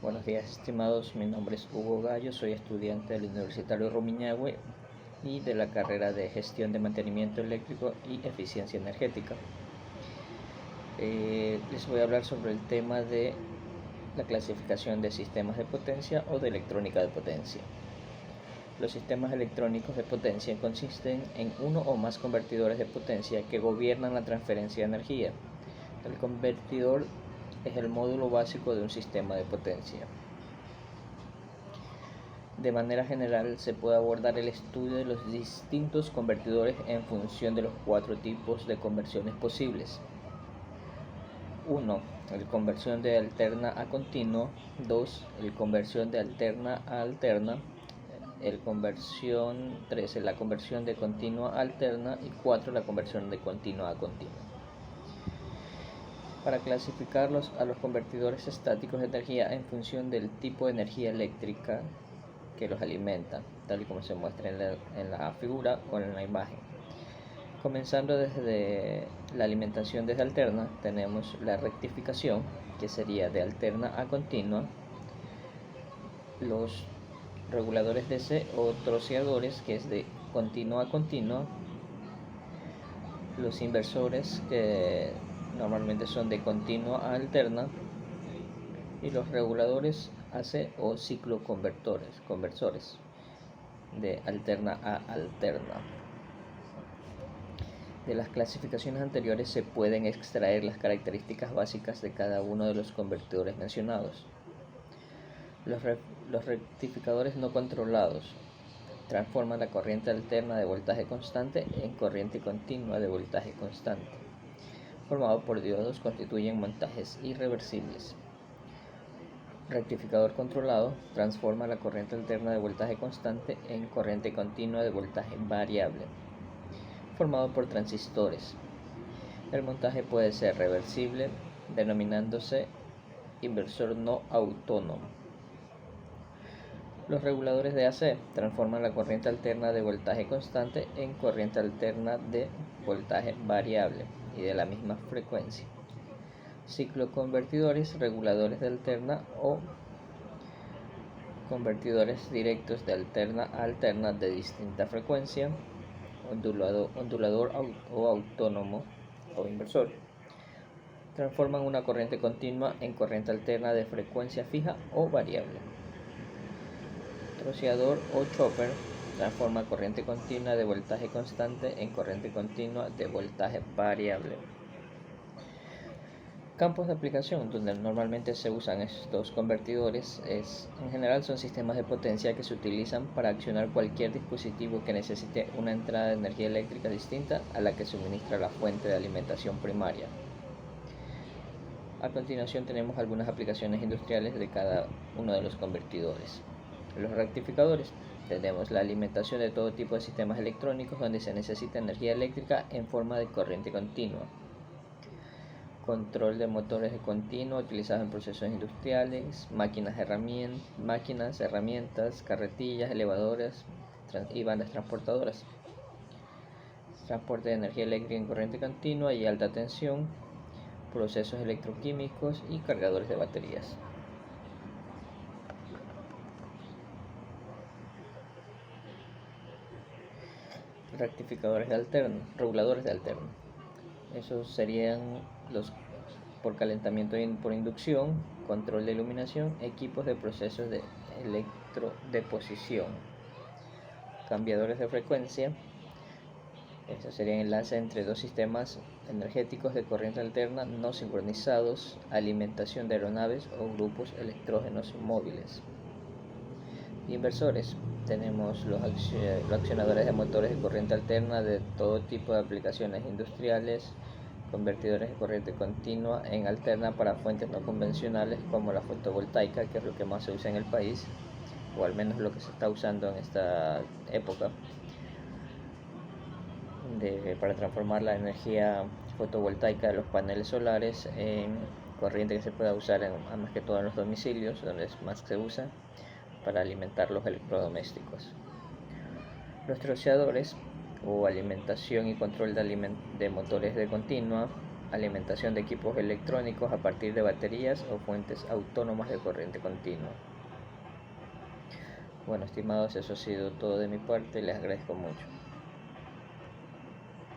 Buenos días, estimados. Mi nombre es Hugo Gallo, soy estudiante del Universitario Rumiñahui y de la carrera de Gestión de Mantenimiento Eléctrico y Eficiencia Energética. Les voy a hablar sobre el tema de la clasificación de sistemas de potencia o de electrónica de potencia. Los sistemas electrónicos de potencia consisten en uno o más convertidores de potencia que gobiernan la transferencia de energía. El convertidor es el módulo básico de un sistema de potencia. De manera general, se puede abordar el estudio de los distintos convertidores en función de los 4 tipos de conversiones posibles. 1. El conversión de alterna a continuo. 2. El conversión de alterna a alterna. 3. La conversión de continua a alterna. Y 4. La conversión de continua a continua. Para clasificarlos a los convertidores estáticos de energía en función del tipo de energía eléctrica que los alimenta, tal y como se muestra en la figura o en la imagen. Comenzando desde la alimentación desde alterna, tenemos la rectificación, que sería de alterna a continua, los reguladores DC o troceadores, que es de continua a continua, los inversores, que normalmente son de continua a alterna, y los reguladores AC o conversores de alterna a alterna. De las clasificaciones anteriores se pueden extraer las características básicas de cada uno de los convertidores mencionados. Los rectificadores no controlados transforman la corriente alterna de voltaje constante en corriente continua de voltaje constante. Formados por diodos, constituyen montajes irreversibles. Rectificador controlado transforma la corriente alterna de voltaje constante en corriente continua de voltaje variable, formado por transistores. El montaje puede ser reversible, denominándose inversor no autónomo. Los reguladores de AC transforman la corriente alterna de voltaje constante en corriente alterna de voltaje variable y de la misma frecuencia. Cicloconvertidores, reguladores de alterna o convertidores directos de alterna a alterna de distinta frecuencia, ondulador o autónomo o inversor, transforman una corriente continua en corriente alterna de frecuencia fija o variable. Troceador o chopper transforma corriente continua de voltaje constante en corriente continua de voltaje variable. Campos de aplicación donde normalmente se usan estos convertidores en general son sistemas de potencia que se utilizan para accionar cualquier dispositivo que necesite una entrada de energía eléctrica distinta a la que suministra la fuente de alimentación primaria. A continuación tenemos algunas aplicaciones industriales de cada uno de los convertidores. Los rectificadores. Tenemos la alimentación de todo tipo de sistemas electrónicos donde se necesita energía eléctrica en forma de corriente continua. Control de motores de continuo utilizados en procesos industriales, máquinas, herramientas, carretillas, elevadores y bandas transportadoras. Transporte de energía eléctrica en corriente continua y alta tensión, procesos electroquímicos y cargadores de baterías. Rectificadores de alterno, reguladores de alterno. Esos serían los por calentamiento por inducción, control de iluminación, equipos de procesos de electrodeposición. Cambiadores de frecuencia. Estos serían enlaces entre dos sistemas energéticos de corriente alterna no sincronizados, alimentación de aeronaves o grupos electrógenos móviles. Inversores. Tenemos los accionadores de motores de corriente alterna de todo tipo de aplicaciones industriales, convertidores de corriente continua en alterna para fuentes no convencionales como la fotovoltaica, que es lo que más se usa en el país, o al menos lo que se está usando en esta época, para transformar la energía fotovoltaica de los paneles solares en corriente que se pueda usar más que todo en los domicilios, donde es más se usa, para alimentar los electrodomésticos. Los troceadores o alimentación y control de motores de continua alimentación de equipos electrónicos a partir de baterías o fuentes autónomas de corriente continua. Bueno, estimados, eso ha sido todo de mi parte, les agradezco mucho.